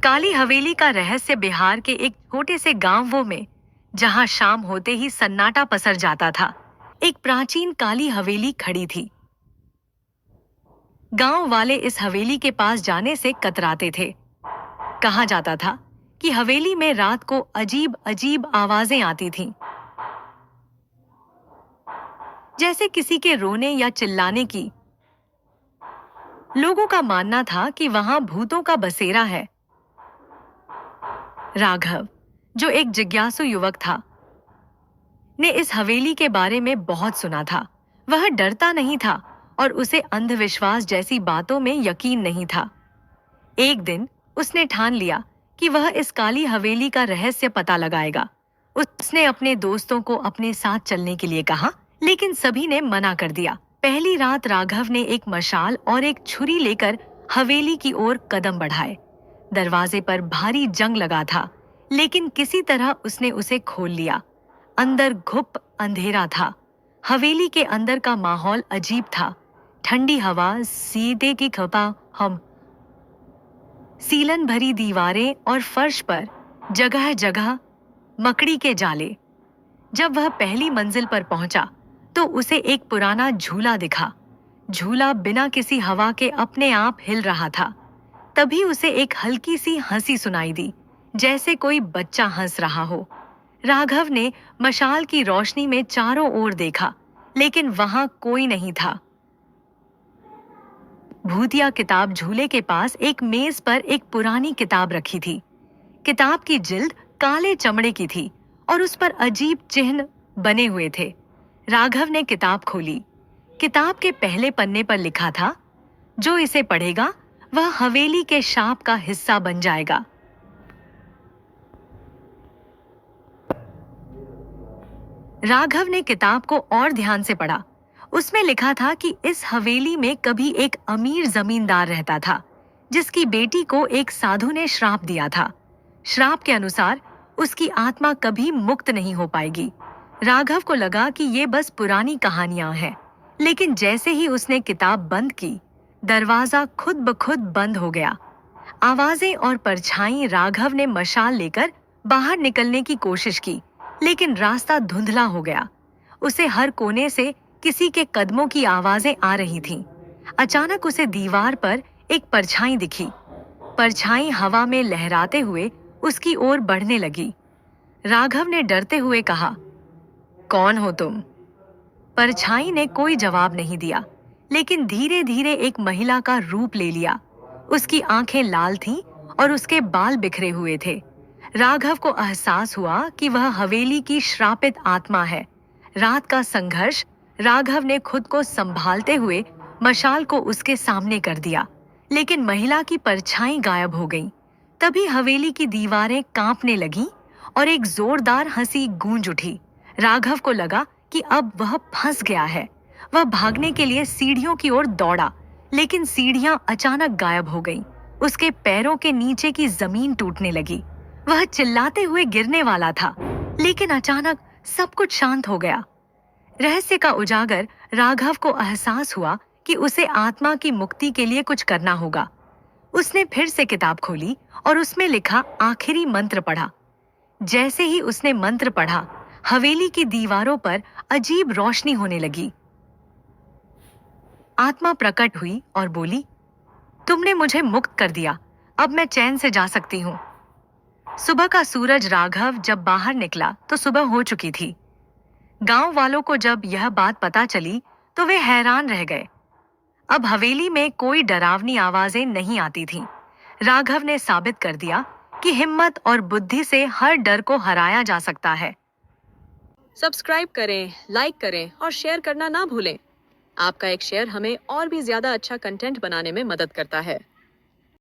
काली हवेली का रहस्य बिहार के एक छोटे से गांवों में, जहां शाम होते ही सन्नाटा पसर जाता था, एक प्राचीन काली हवेली खड़ी थी। गांव वाले इस हवेली के पास जाने से कतराते थे। कहा जाता था कि हवेली में रात को अजीब अजीब आवाजें आती थीं, जैसे किसी के रोने या चिल्लाने की। लोगों का मानना था कि वहां भूतों का बसेरा है। राघव, जो एक जिज्ञासु युवक था, ने इस हवेली के बारे में बहुत सुना था। वह डरता नहीं था और उसे अंधविश्वास जैसी बातों में यकीन नहीं था। एक दिन उसने ठान लिया कि वह इस काली हवेली का रहस्य पता लगाएगा। उसने अपने दोस्तों को अपने साथ चलने के लिए कहा, लेकिन सभी ने मना कर दिया। पहली रात राघव ने एक मशाल और एक छुरी लेकर हवेली की ओर कदम बढ़ाए। दरवाजे पर भारी जंग लगा था, लेकिन किसी तरह उसने उसे खोल लिया। अंदर घुप अंधेरा था। हवेली के अंदर का माहौल अजीब था। ठंडी हवा, सीदे की खपा हम, सीलन भरी दीवारें और फर्श पर जगह जगह मकड़ी के जाले। जब वह पहली मंजिल पर पहुंचा तो उसे एक पुराना झूला दिखा। झूला बिना किसी हवा के अपने आप हिल रहा था। तभी उसे एक हल्की सी हंसी सुनाई दी, जैसे कोई बच्चा हंस रहा हो। राघव ने मशाल की रोशनी में चारों ओर देखा, लेकिन वहां कोई नहीं था। भूतिया किताब झूले के पास एक मेज पर एक पुरानी किताब रखी थी। किताब की जिल्द काले चमड़े की थी और उस पर अजीब चिन्ह बने हुए थे। राघव ने किताब खोली। किताब के पहले पन्ने पर लिखा था, जो इसे पढ़ेगा वह हवेली के शाप का हिस्सा बन जाएगा। राघव ने किताब को और ध्यान से पढ़ा। उसमें लिखा था कि इस हवेली में कभी एक अमीर जमींदार रहता था, जिसकी बेटी को एक साधु ने श्राप दिया था। श्राप के अनुसार उसकी आत्मा कभी मुक्त नहीं हो पाएगी। राघव को लगा कि ये बस पुरानी कहानियां हैं, लेकिन जैसे ही उसने किताब बंद की, दरवाजा खुद ब खुद बंद हो गया। आवाजें और परछाई। राघव ने मशाल लेकर बाहर निकलने की कोशिश की, लेकिन रास्ता धुंधला हो गया। उसे हर कोने से किसी के कदमों की आवाजें आ रही थीं। अचानक उसे दीवार पर एक परछाई दिखी। परछाई हवा में लहराते हुए उसकी ओर बढ़ने लगी। राघव ने डरते हुए कहा, कौन हो तुम? परछाई ने कोई जवाब नहीं दिया, लेकिन धीरे धीरे एक महिला का रूप ले लिया। उसकी आंखें लाल थीं और उसके बाल बिखरे हुए थे। राघव को एहसास हुआ कि वह हवेली की श्रापित आत्मा है। रात का संघर्ष। राघव ने खुद को संभालते हुए मशाल को उसके सामने कर दिया, लेकिन महिला की परछाई गायब हो गई। तभी हवेली की दीवारें कांपने लगीं और एक जोरदार हंसी गूंज उठी। राघव को लगा कि अब वह फंस गया है। वह भागने के लिए सीढ़ियों की ओर दौड़ा, लेकिन सीढ़ियां अचानक गायब हो गईं। उसके पैरों के नीचे की जमीन टूटने लगी। वह चिल्लाते हुए गिरने वाला था, लेकिन अचानक सब कुछ शांत हो गया। रहस्य का उजागर। राघव को एहसास हुआ कि उसे आत्मा की मुक्ति के लिए कुछ करना होगा। उसने फिर से किताब खोली और उसमें लिखा आखिरी मंत्र पढ़ा। जैसे ही उसने मंत्र पढ़ा, हवेली की दीवारों पर अजीब रोशनी होने लगी। आत्मा प्रकट हुई और बोली, तुमने मुझे मुक्त कर दिया, अब मैं चैन से जा सकती हूँ। सुबह का सूरज। राघव जब बाहर निकला तो सुबह हो चुकी थी। गांव वालों को जब यह बात पता चली तो वे हैरान रह गए। अब हवेली में कोई डरावनी आवाजें नहीं आती थीं। राघव ने साबित कर दिया कि हिम्मत और बुद्धि से हर डर को हराया जा सकता है। सब्सक्राइब करें, लाइक करें और शेयर करना ना भूलें। आपका एक शेयर हमें और भी ज्यादा अच्छा कंटेंट बनाने में मदद करता है।